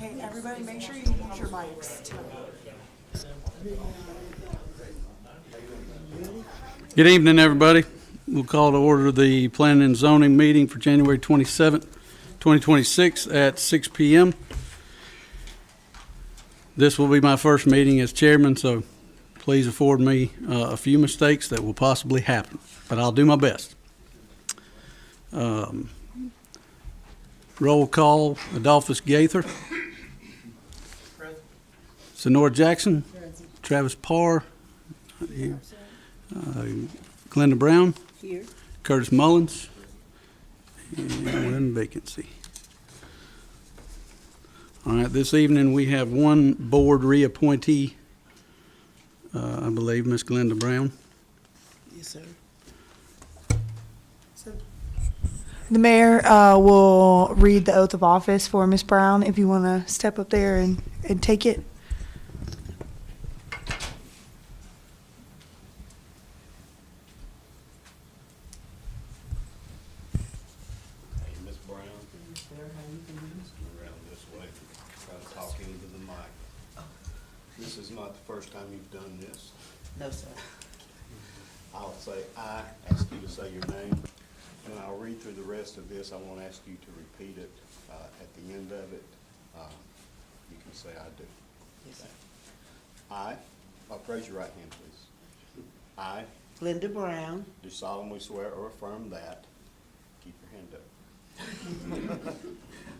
Hey, everybody, make sure you use your mics tonight. Good evening, everybody. We'll call to order the Planning and Zoning meeting for January 27th, 2026 at 6 p.m. This will be my first meeting as chairman, so please afford me a few mistakes that will possibly happen, but I'll do my best. Roll call: Adolphus Gaither, Sonora Jackson, Travis Parr, Glenda Brown, Here. Curtis Mullins, and we're in vacancy. All right, this evening we have one board reappointee, I believe, Miss Glenda Brown. Yes, sir. The mayor will read the oath of office for Ms. Brown if you want to step up there and take it. Hey, Ms. Brown, around this way, try to talk into the mic. This is not the first time you've done this. No, sir. I'll say I, ask you to say your name. When I'll read through the rest of this, I won't ask you to repeat it. At the end of it, you can say I do. Yes, sir. I, raise your right hand, please. I Glenda Brown, do solemnly swear or affirm that, keep your hand up.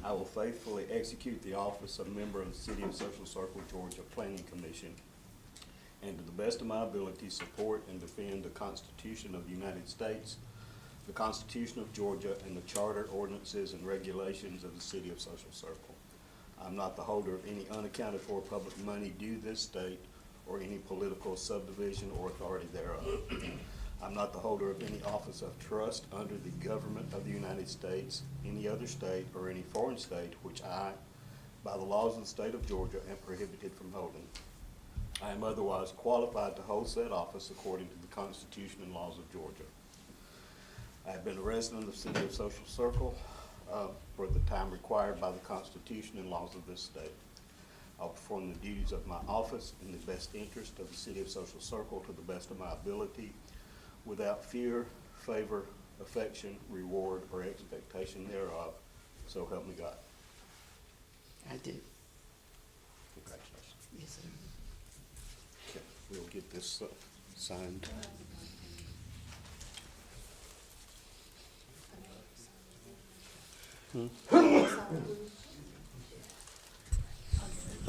I will faithfully execute the office of member of the City of Social Circle, Georgia Planning Commission, and to the best of my ability, support and defend the Constitution of the United States, the Constitution of Georgia, and the charter, ordinances, and regulations of the City of Social Circle. I'm not the holder of any unaccounted for public money due this state or any political subdivision or authority thereof. I'm not the holder of any office of trust under the government of the United States, any other state, or any foreign state which I, by the laws of the state of Georgia, am prohibited from holding. I am otherwise qualified to hold said office according to the Constitution and laws of Georgia. I have been a resident of the City of Social Circle for the time required by the Constitution and laws of this state. I'll perform the duties of my office in the best interest of the City of Social Circle to the best of my ability, without fear, favor, affection, reward, or expectation thereof. So help me God. I do. Congratulations. Yes, sir. Okay, we'll get this signed.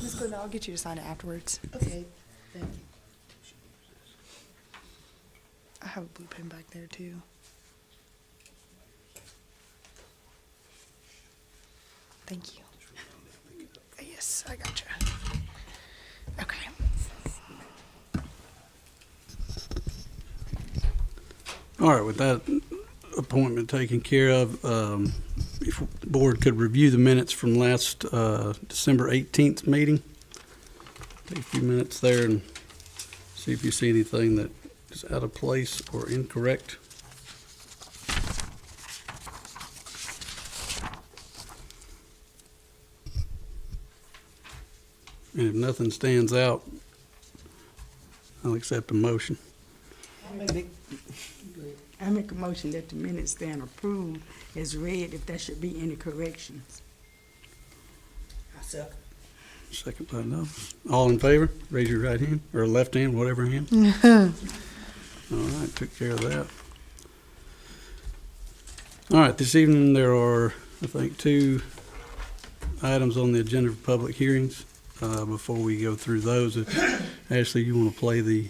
Ms. Glenda, I'll get you to sign it afterwards. Okay, thank you. I have a blue pen back there, too. Thank you. Yes, I got you. Okay. All right, with that appointment taken care of, if the board could review the minutes from last December 18th meeting. Take a few minutes there and see if you see anything that is out of place or incorrect. And if nothing stands out, I'll accept a motion. I make a motion that the minutes stand approved as read if there should be any corrections. I second. Second by Adolphus. All in favor? Raise your right hand, or left hand, whatever hand. All right, took care of that. All right, this evening there are, I think, 2 items on the agenda for public hearings. Before we go through those, Ashley, you want to play the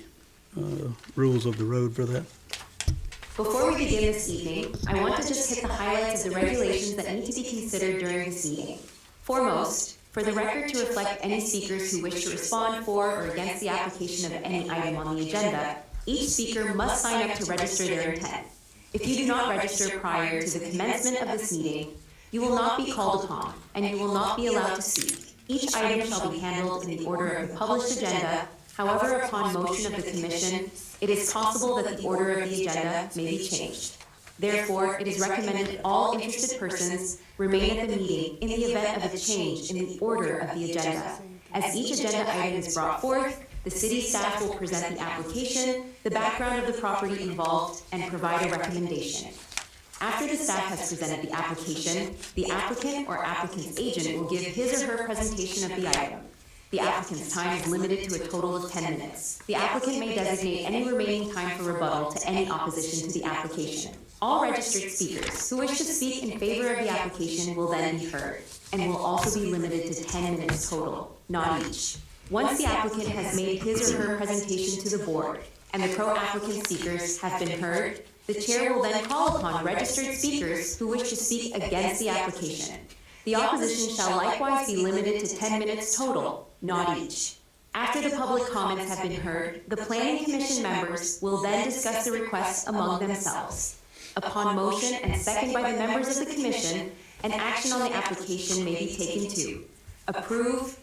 rules of the road for that? Before we begin this evening, I want to just hit the highlights of the regulations that need to be considered during this meeting. Foremost, for the record to reflect any speakers who wish to respond for or against the application of any item on the agenda, each speaker must sign up to register their intent. If you do not register prior to the commencement of this meeting, you will not be called upon, and you will not be allowed to speak. Each item shall be handled in the order of the published agenda. However, upon motion of the commission, it is possible that the order of the agenda may be changed. Therefore, it is recommended all interested persons remain at the meeting in the event of a change in the order of the agenda. As each agenda item is brought forth, the city staff will present the application, the background of the property involved, and provide a recommendation. After the staff has presented the application, the applicant or applicant's agent will give his or her presentation of the item. The applicant's time is limited to a total of 10 minutes. The applicant may designate any remaining time for rebuttal to any opposition to the application. All registered speakers who wish to speak in favor of the application will then be heard, and will also be limited to 10 minutes total, not each. Once the applicant has made his or her presentation to the board, and the pro-applicant speakers have been heard, the chair will then call upon registered speakers who wish to speak against the application. The opposition shall likewise be limited to 10 minutes total, not each. After the public comments have been heard, the Planning Commission members will then discuss the request among themselves. Upon motion and second by the members of the commission, an action on the application may be taken to approve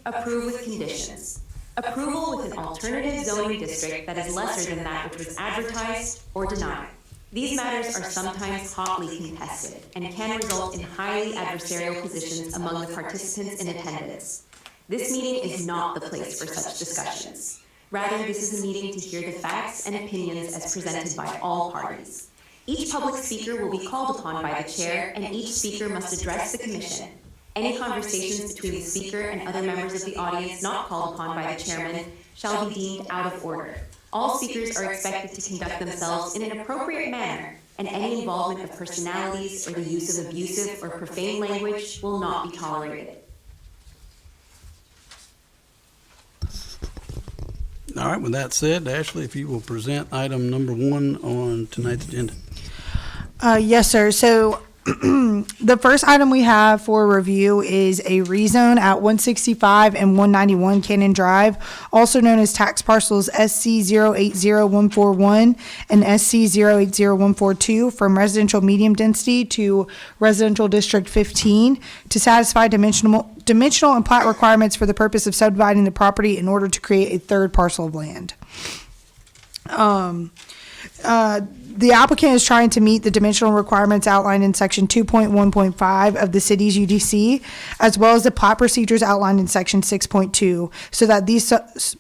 with conditions. Approval with an alternative zoning district that is lesser than that which was advertised, or deny. These matters are sometimes hotly contested and can result in highly adversarial positions among the participants in attendance. This meeting is not the place for such discussions. Rather, this is a meeting to hear the facts and opinions as presented by all parties. Each public speaker will be called upon by the chair, and each speaker must address the commission. Any conversations between the speaker and other members of the audience not called upon by the chairman shall be deemed out of order. All speakers are expected to conduct themselves in an appropriate manner, and any involvement of personalities or the use of abusive or profane language will not be tolerated. All right, with that said, Ashley, if you will present item number 1 on tonight's agenda. Yes, sir. So the first item we have for review is a rezone at 165 and 191 Cannon Drive, also known as tax parcels SC080141 and SC080142, from residential medium density to residential district 15, to satisfy dimensional and plat requirements for the purpose of subdividing the property in order to create a third parcel of land. The applicant is trying to meet the dimensional requirements outlined in section 2.1.5 of the city's UDC, as well as the plat procedures outlined in section 6.2, so that these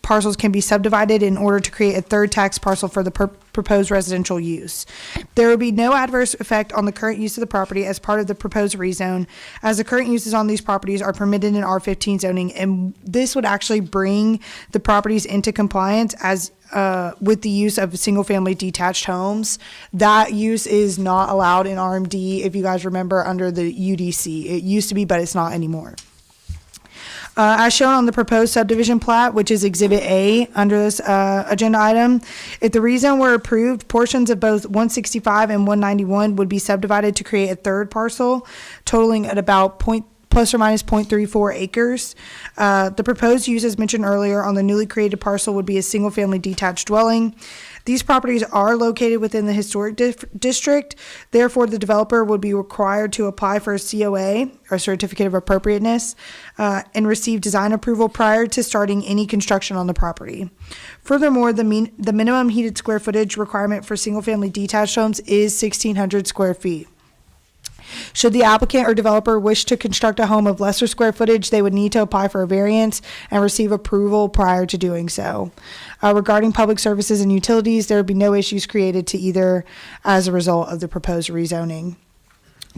parcels can be subdivided in order to create a third tax parcel for the proposed residential use. There will be no adverse effect on the current use of the property as part of the proposed rezone, as the current uses on these properties are permitted in R15 zoning, and this would actually bring the properties into compliance as with the use of single-family detached homes. That use is not allowed in RMD, if you guys remember, under the UDC. It used to be, but it's not anymore. As shown on the proposed subdivision plat, which is Exhibit A under this agenda item, if the rezone were approved, portions of both 165 and 191 would be subdivided to create a third parcel, totaling at about plus or minus 0.34 acres. The proposed use, as mentioned earlier, on the newly created parcel would be a single-family detached dwelling. These properties are located within the historic district. Therefore, the developer would be required to apply for a COA, or certificate of appropriateness, and receive design approval prior to starting any construction on the property. Furthermore, the minimum heated square footage requirement for single-family detached homes is 1,600 square feet. Should the applicant or developer wish to construct a home of lesser square footage, they would need to apply for a variance and receive approval prior to doing so. Regarding public services and utilities, there would be no issues created to either as a result of the proposed rezoning.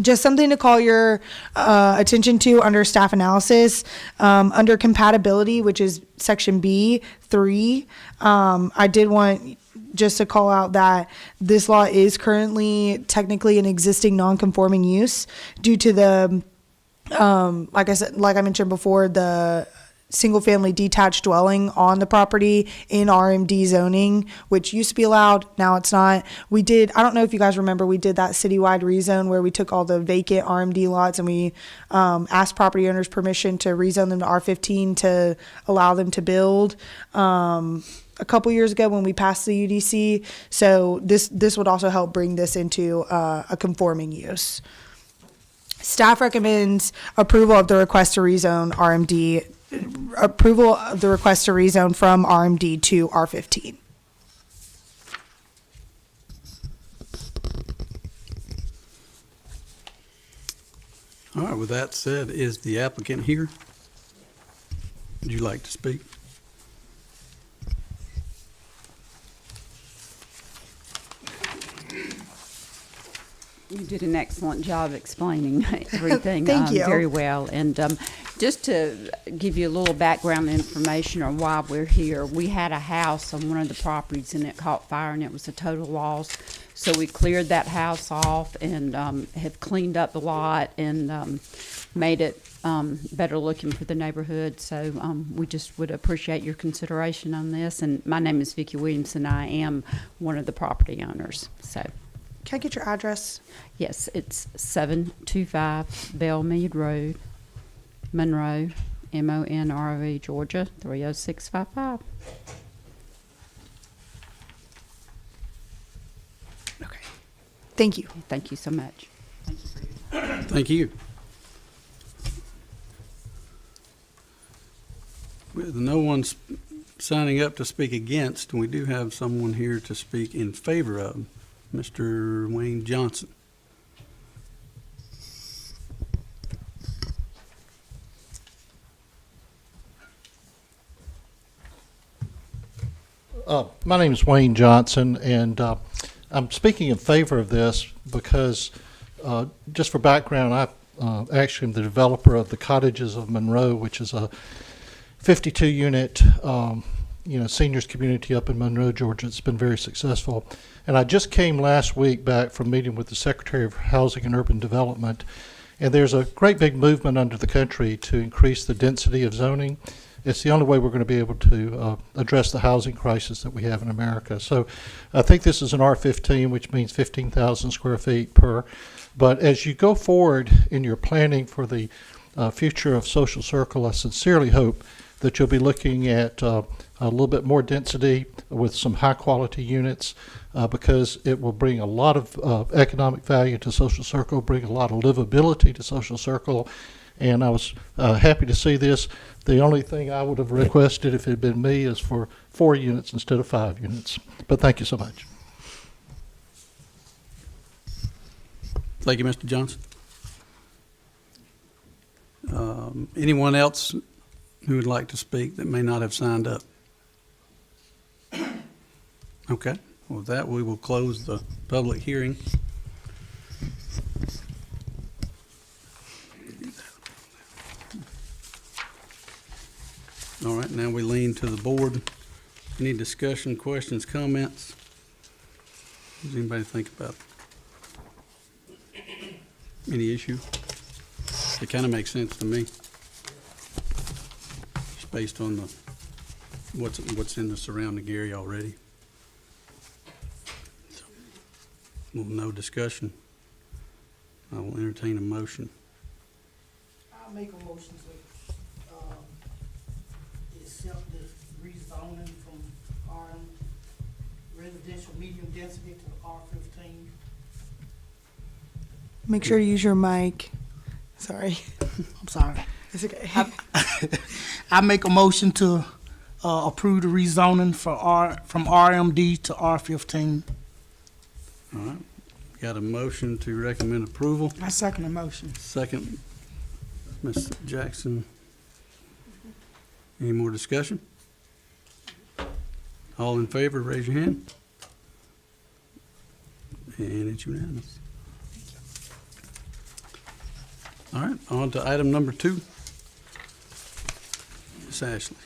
Just something to call your attention to under staff analysis, under compatibility, which is section B3, I did want just to call out that this law is currently technically an existing non-conforming use due to the, like I mentioned before, the single-family detached dwelling on the property in RMD zoning, which used to be allowed, now it's not. I don't know if you guys remember, we did that citywide rezone where we took all the vacant RMD lots and we asked property owners permission to rezone them to R15 to allow them to build a couple years ago when we passed the UDC. So this would also help bring this into a conforming use. Staff recommends approval of the request to rezone from RMD to R15. All right, with that said, is the applicant here? Would you like to speak? You did an excellent job explaining everything Thank you. very well. And just to give you a little background information on why we're here, we had a house on one of the properties and it caught fire and it was a total loss. So we cleared that house off and have cleaned up the lot and made it better looking for the neighborhood. So we just would appreciate your consideration on this. And my name is Vicki Williamson. I am one of the property owners. So. Can I get your address? Yes, it's 725 Bellmead Road, Monroe, Monroe, Georgia, 30655. Okay. Thank you. Thank you so much. Thank you. With no one signing up to speak against, we do have someone here to speak in favor of, Mr. Wayne Johnson. My name is Wayne Johnson, and I'm speaking in favor of this because, just for background, I actually am the developer of the Cottages of Monroe, which is a 52-unit, seniors community up in Monroe, Georgia. It's been very successful. And I just came last week back from meeting with the Secretary of Housing and Urban Development, and there's a great big movement under the country to increase the density of zoning. It's the only way we're going to be able to address the housing crisis that we have in America. So I think this is an R15, which means 15,000 square feet per. But as you go forward in your planning for the future of Social Circle, I sincerely hope that you'll be looking at a little bit more density with some high quality units because it will bring a lot of economic value to Social Circle, bring a lot of livability to Social Circle. And I was happy to see this. The only thing I would have requested if it had been me is for 4 units instead of 5 units. But thank you so much. Thank you, Mr. Johnson. Anyone else who would like to speak that may not have signed up? Okay, well, with that, we will close the public hearing. All right, now we lean to the board. Any discussion, questions, comments? What does anybody think about any issue? It kind of makes sense to me. Just based on the what's in the surrounding area already. So, well, no discussion. I will entertain a motion. I'll make a motion to accept the rezoning from RM residential medium density to R15. Make sure to use your mic. Sorry. I'm sorry. It's okay. I make a motion to approve the rezoning from RMD to R15. All right, got a motion to recommend approval. I second the motion. Second, Ms. Jackson. Any more discussion? All in favor, raise your hand. And it's unanimous. All right, on to item number 2. Ms. Ashley.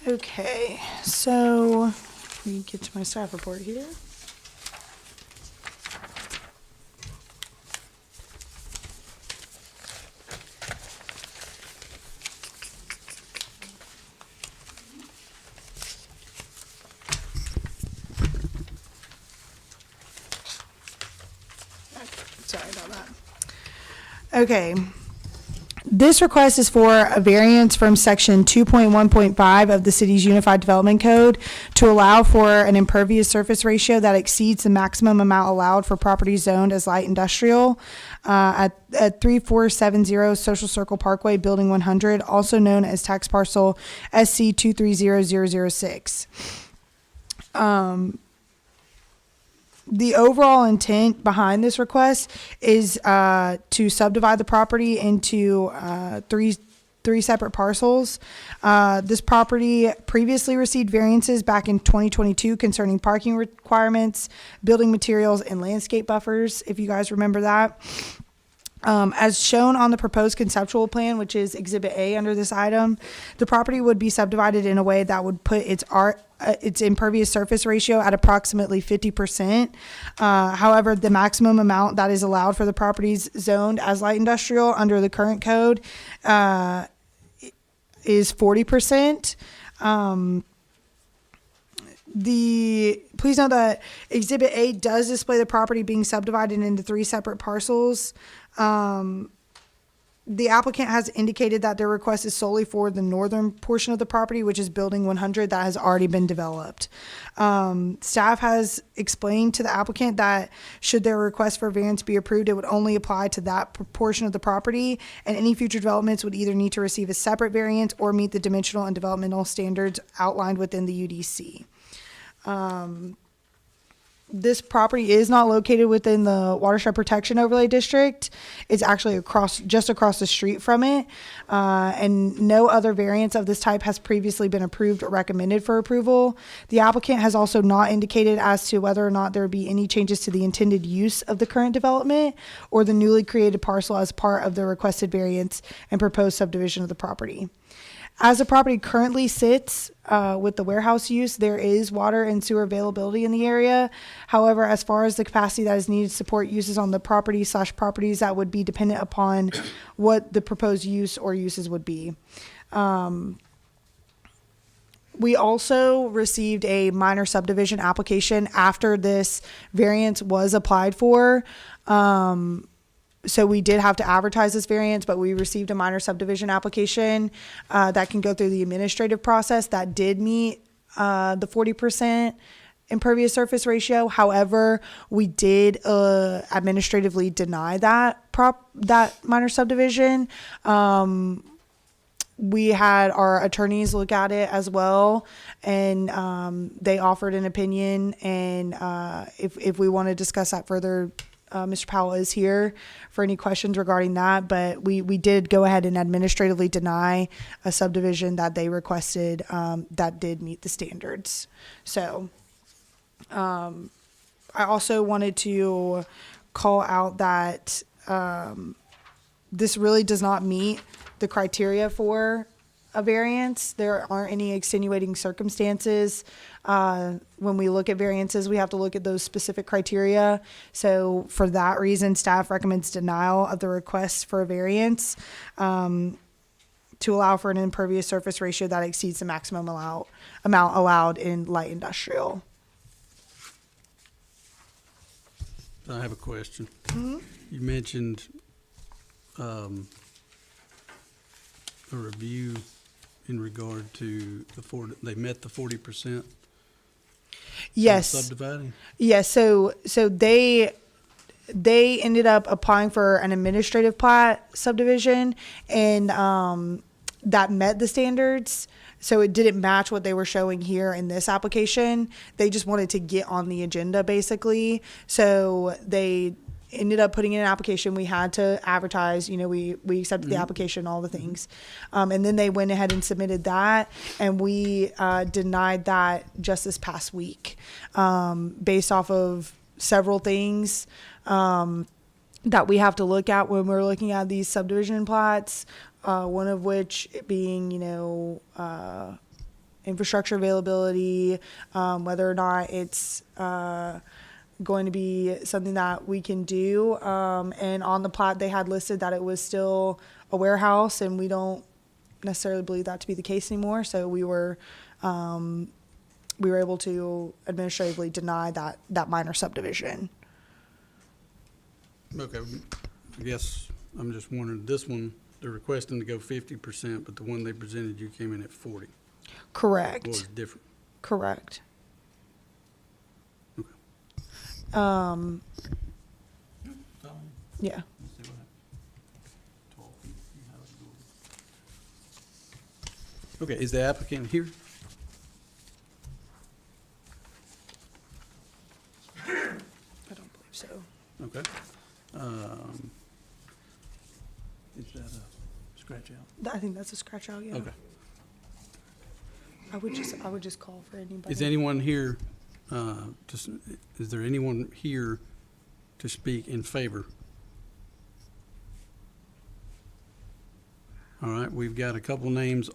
Okay, so let me get to my staff report here. Sorry about that. Okay. This request is for a variance from section 2.1.5 of the city's Unified Development Code to allow for an impervious surface ratio that exceeds the maximum amount allowed for property zoned as light industrial at 3470 Social Circle Parkway, Building 100, also known as tax parcel SC 230006. The overall intent behind this request is to subdivide the property into three separate parcels. This property previously received variances back in 2022 concerning parking requirements, building materials, and landscape buffers, if you guys remember that. As shown on the proposed conceptual plan, which is Exhibit A under this item, the property would be subdivided in a way that would put its impervious surface ratio at approximately 50%. However, the maximum amount that is allowed for the properties zoned as light industrial under the current code is 40%. Please note that Exhibit A does display the property being subdivided into three separate parcels. The applicant has indicated that their request is solely for the northern portion of the property, which is Building 100, that has already been developed. Staff has explained to the applicant that should their request for variance be approved, it would only apply to that portion of the property, and any future developments would either need to receive a separate variance or meet the dimensional and developmental standards outlined within the UDC. This property is not located within the Watershed Protection Overlay District. It's actually just across the street from it. And no other variance of this type has previously been approved or recommended for approval. The applicant has also not indicated as to whether or not there would be any changes to the intended use of the current development or the newly created parcel as part of the requested variance and proposed subdivision of the property. As the property currently sits with the warehouse use, there is water and sewer availability in the area. However, as far as the capacity that is needed to support uses on the properties that would be dependent upon what the proposed use or uses would be. We also received a minor subdivision application after this variance was applied for. So we did have to advertise this variance, but we received a minor subdivision application that can go through the administrative process that did meet the 40% impervious surface ratio. However, we did administratively deny that minor subdivision. We had our attorneys look at it as well, and they offered an opinion. And if we want to discuss that further, Mr. Powell is here for any questions regarding that, but we did go ahead and administratively deny a subdivision that they requested that did meet the standards. So I also wanted to call out that this really does not meet the criteria for a variance. There aren't any extenuating circumstances. When we look at variances, we have to look at those specific criteria. So for that reason, staff recommends denial of the request for a variance to allow for an impervious surface ratio that exceeds the maximum amount allowed in light industrial. I have a question. You mentioned a review in regard to they met the 40%. Yes. Subdividing. Yes. So they ended up applying for an administrative plat subdivision, and that met the standards. So it didn't match what they were showing here in this application. They just wanted to get on the agenda, basically. So they ended up putting in an application. We had to advertise, we accepted the application, all the things. And then they went ahead and submitted that, and we denied that just this past week based off of several things that we have to look at when we're looking at these subdivision plats, one of which being, infrastructure availability, whether or not it's going to be something that we can do. And on the plat, they had listed that it was still a warehouse, and we don't necessarily believe that to be the case anymore. So we were able to administratively deny that minor subdivision. Okay, I guess I'm just wondering, this one, they're requesting to go 50%, but the one they presented you came in at 40. Correct. What was different? Correct. Okay. Yeah. Okay, is the applicant here? think that's a scratch out, yeah. Okay. I would just call for anybody. Is anyone here, is there anyone here to speak in favor? All right, we've got a couple names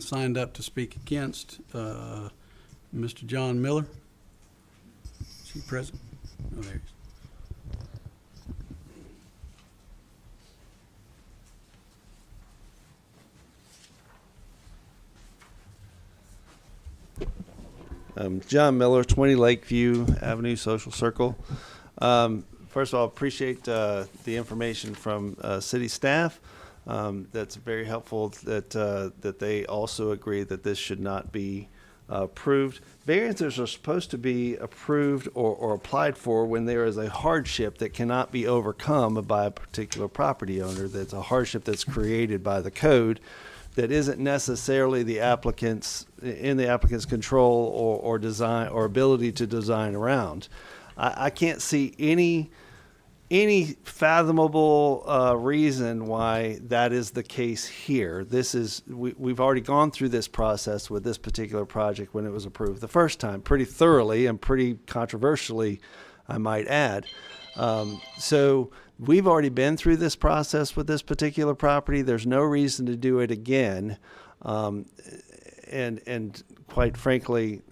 signed up to speak against. Mr. John Miller. Is he present? Oh, there he is. John Miller, 20 Lakeview Avenue, Social Circle. First of all, appreciate the information from city staff. That's very helpful that they also agree that this should not be approved. Variances are supposed to be approved or applied for when there is a hardship that cannot be overcome by a particular property owner. That's a hardship that's created by the code that isn't necessarily in the applicant's control or design or ability to design around. I can't see any fathomable reason why that is the case here. We've already gone through this process with this particular project when it was approved the first time, pretty thoroughly and pretty controversially, I might add. So we've already been through this process with this particular property. There's no reason to do it again. And quite frankly,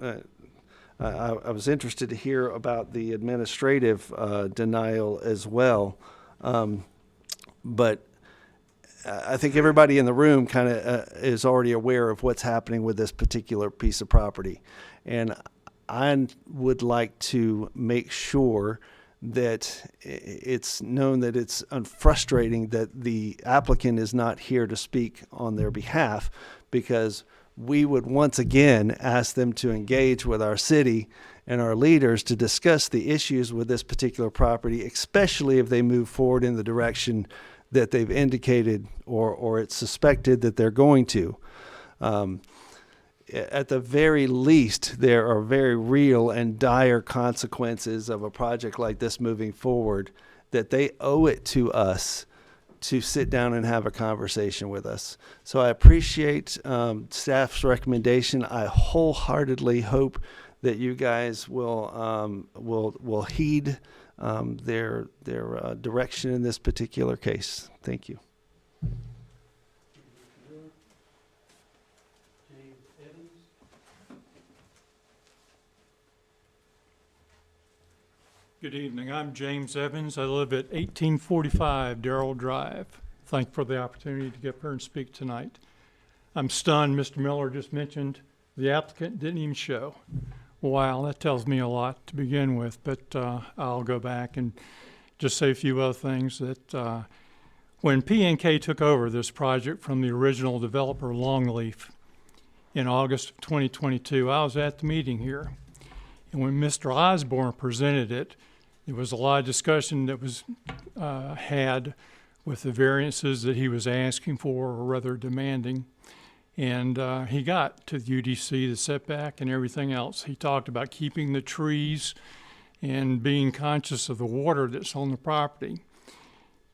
I was interested to hear about the administrative denial as well. But I think everybody in the room kind of is already aware of what's happening with this particular piece of property. And I would like to make sure that it's known that it's frustrating that the applicant is not here to speak on their behalf, because we would once again ask them to engage with our city and our leaders to discuss the issues with this particular property, especially if they move forward in the direction that they've indicated or it's suspected that they're going to. At the very least, there are very real and dire consequences of a project like this moving forward, that they owe it to us to sit down and have a conversation with us. So I appreciate staff's recommendation. I wholeheartedly hope that you guys will heed their direction in this particular case. Thank you. Good evening. I'm James Evans. I live at 1845 Darrell Drive. Thank you for the opportunity to get up here and speak tonight. I'm stunned. Mr. Miller just mentioned the applicant didn't even show. Wow, that tells me a lot to begin with, but I'll go back and just say a few other things. That when P&K took over this project from the original developer Longleaf in August of 2022, I was at the meeting here. And when Mr. Osborne presented it, there was a lot of discussion that was had with the variances that he was asking for, or rather demanding. And he got to the UDC, the setback and everything else. He talked about keeping the trees and being conscious of the water that's on the property.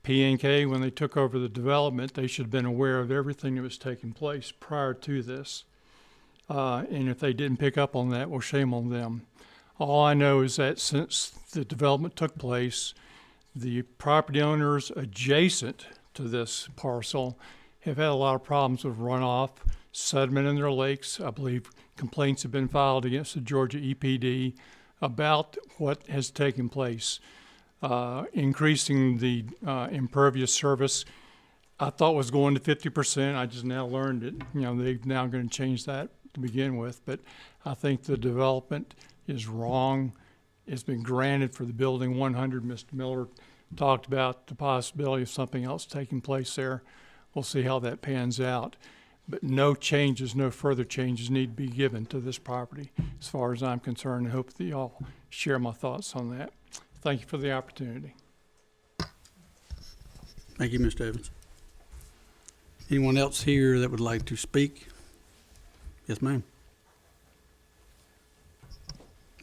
P&K, when they took over the development, they should have been aware of everything that was taking place prior to this. And if they didn't pick up on that, well, shame on them. All I know is that since the development took place, the property owners adjacent to this parcel have had a lot of problems with runoff, sediment in their lakes. I believe complaints have been filed against the Georgia EPD about what has taken place. Increasing the impervious surface, I thought was going to 50%. I just now learned it. They're now going to change that to begin with. But I think the development is wrong. It's been granted for the building 100. Mr. Miller talked about the possibility of something else taking place there. We'll see how that pans out. But no further changes need to be given to this property as far as I'm concerned. I hope that y'all share my thoughts on that. Thank you for the opportunity. Thank you, Mr. Evans. Anyone else here that would like to speak? Yes, ma'am.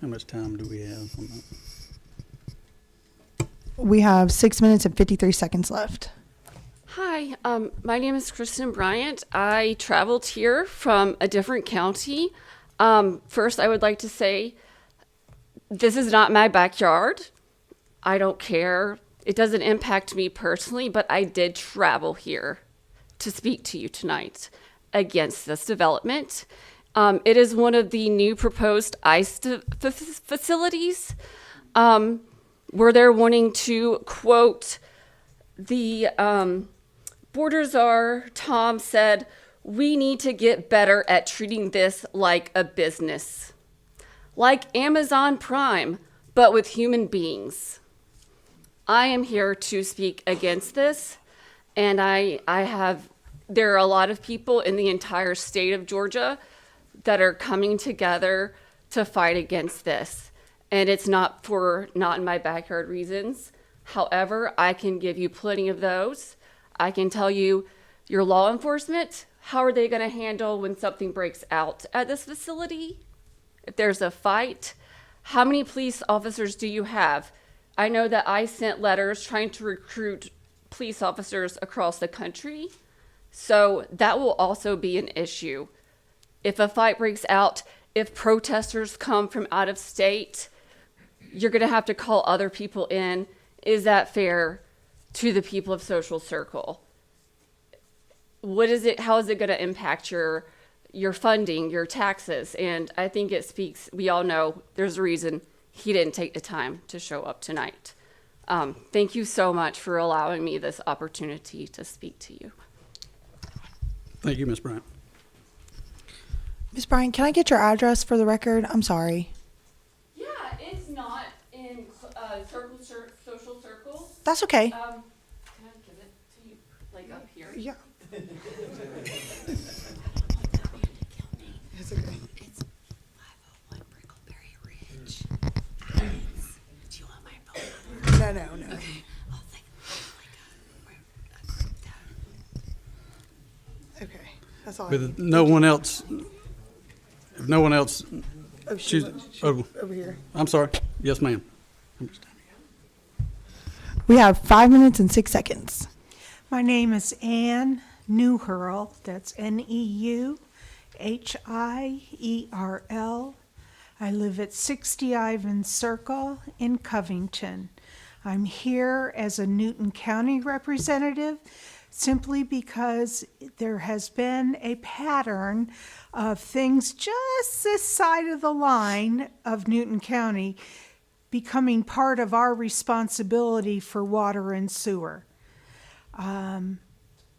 How much time do we have on that? We have 6 minutes and 53 seconds left. Hi, my name is Kristen Bryant. I traveled here from a different county. First, I would like to say this is not my backyard. I don't care. It doesn't impact me personally, but I did travel here to speak to you tonight against this development. It is one of the new proposed ICE facilities where they're wanting to, quote, the borders are, Tom said, we need to get better at treating this like a business, like Amazon Prime, but with human beings. I am here to speak against this, and there are a lot of people in the entire state of Georgia that are coming together to fight against this. And it's not in my backyard reasons. However, I can give you plenty of those. I can tell you your law enforcement, how are they going to handle when something breaks out at this facility? If there's a fight, how many police officers do you have? I know that I sent letters trying to recruit police officers across the country. So that will also be an issue. If a fight breaks out, if protesters come from out of state, you're going to have to call other people in. Is that fair to the people of Social Circle? How is it going to impact your funding, your taxes? And I think it speaks, we all know there's a reason he didn't take the time to show up tonight. Thank you so much for allowing me this opportunity to speak to you. Thank you, Ms. Bryant. Ms. Bryant, can I get your address for the record? I'm sorry. Yeah, it's not in Social Circle. That's okay. Can I give it to you, like up here? Yeah. It's 501 Brickleberry Ridge. Do you want my phone number? No. Okay. I'll think Okay. That's all I With need. no one else, if no one else, Oh, over here. I'm sorry. Yes, ma'am. We have 5 minutes and 6 seconds. My name is Ann Newhurl. That's Neuhierl. I live at 60 Ivan Circle in Covington. I'm here as a Newton County representative simply because there has been a pattern of things just this side of the line of Newton County becoming part of our responsibility for water and sewer. And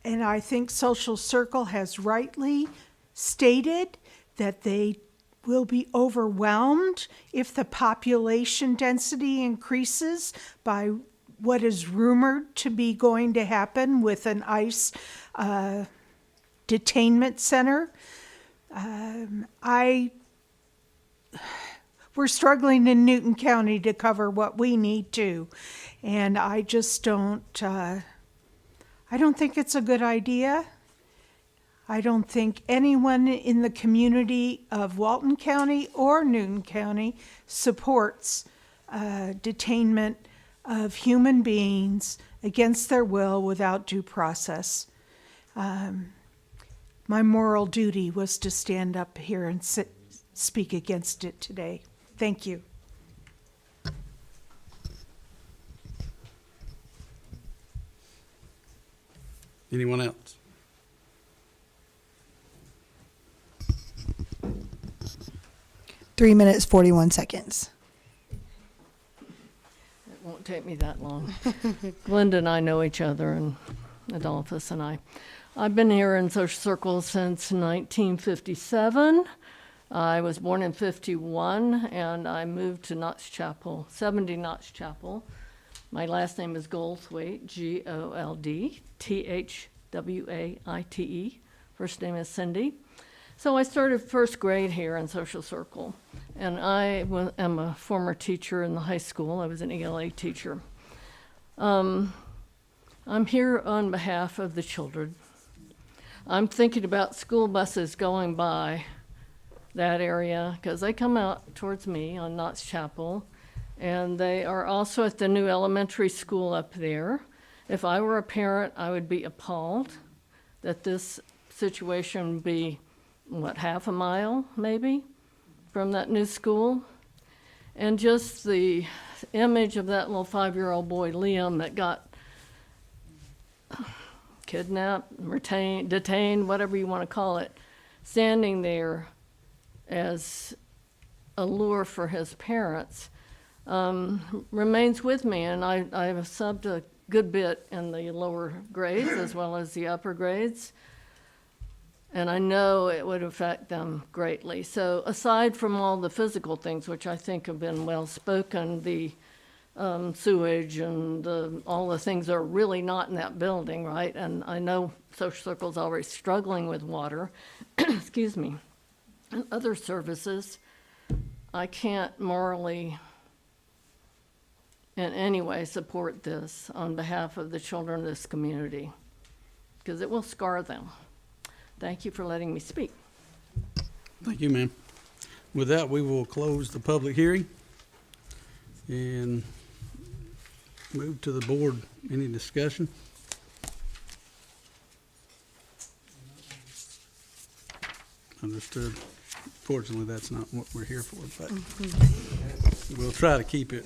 I think Social Circle has rightly stated that they will be overwhelmed if the population density increases by what is rumored to be going to happen with an ICE detainment center. We're struggling in Newton County to cover what we need to, and I just don't think it's a good idea. I don't think anyone in the community of Walton County or Newton County supports detainment of human beings against their will without due process. My moral duty was to stand up here and speak against it today. Thank you. Anyone else? Three minutes, 41 seconds. It won't take me that long. Glenda and I know each other, and Adolphus and I. I've been here in Social Circle since 1957. I was born in 51, and I moved to Knox Chapel, 70 Knox Chapel. My last name is Goldthwaite, Goldthwaite. First name is Cindy. So I started first grade here in Social Circle, and I am a former teacher in the high school. I was an ELA teacher. I'm here on behalf of the children. I'm thinking about school buses going by that area because they come out towards me on Knox Chapel, and they are also at the new elementary school up there. If I were a parent, I would be appalled that this situation would be, what, half a mile maybe from that new school? And just the image of that little 5-year-old boy, Liam, that got kidnapped, retained, detained, whatever you want to call it, standing there as a lure for his parents, remains with me. And I've subbed a good bit in the lower grades as well as the upper grades. And I know it would affect them greatly. So aside from all the physical things, which I think have been well spoken, the sewage and all the things that are really not in that building, right? And I know Social Circle's already struggling with water, excuse me, and other services. I can't morally in any way support this on behalf of the children of this community, because it will scar them. Thank you for letting me speak. Thank you, ma'am. With that, we will close the public hearing and move to the board. Any discussion? Understood. Fortunately, that's not what we're here for, but we'll try to keep it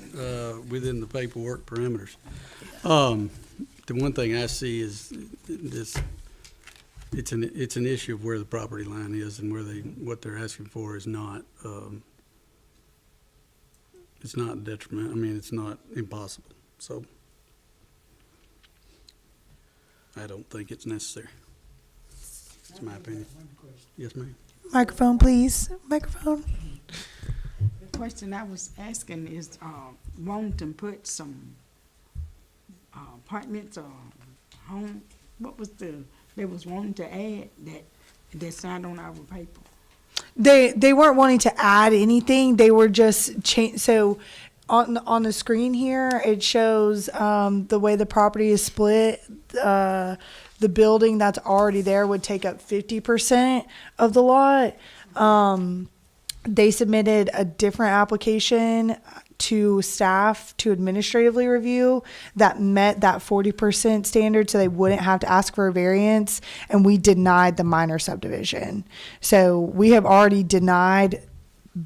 within the paperwork parameters. The one thing I see is this. It's an issue of where the property line is and what they're asking for is not. It's not detriment. I mean, it's not impossible. So I don't think it's necessary. That's my opinion. Yes, ma'am. Microphone, please. Microphone. The question I was asking is, wanting to put some apartments or home, what was they was wanting to add that's not on our paper? They weren't wanting to add anything. They were just so on the screen here it shows the way the property is split. The building that's already there would take up 50% of the lot. They submitted a different application to staff to administratively review that met that 40% standard, so they wouldn't have to ask for a variance, and we denied the minor subdivision. So we have already denied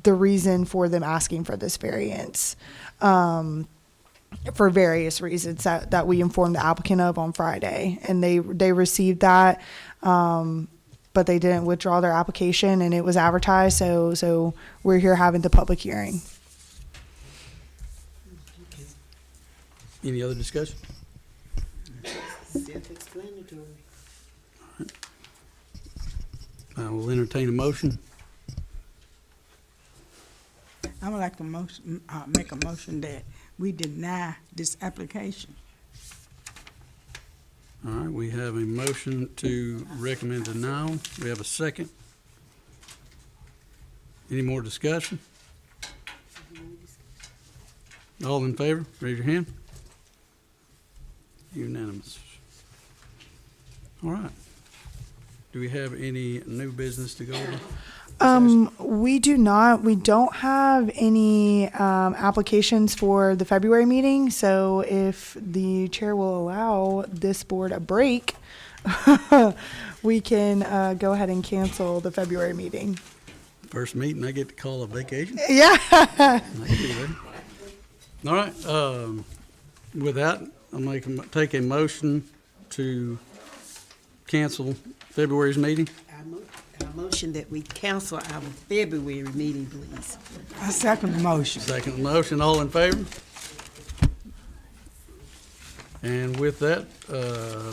the reason for them asking for this variance, for various reasons that we informed the applicant of on Friday, and they received that, but they didn't withdraw their application, and it was advertised, so we're here having the public hearing. Any other discussion? Self-explanatory. I will entertain a motion. I would like to make a motion that we deny this application. All right, we have a motion to recommend denial. We have a second. Any more discussion? All in favor, raise your hand. Unanimous. All right. Do we have any new business to go over? We do not. We don't have any applications for the February meeting. So if the chair will allow this board a break, we can go ahead and cancel the February meeting. First meeting, I get to call a vacation? Yeah. I can do that. All right. With that, I'll take a motion to cancel February's meeting. A motion that we cancel our February meeting, please. I second the motion. Second motion, all in favor? And with that,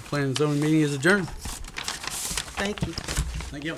planning and zoning meeting is adjourned. Thank you. Thank you.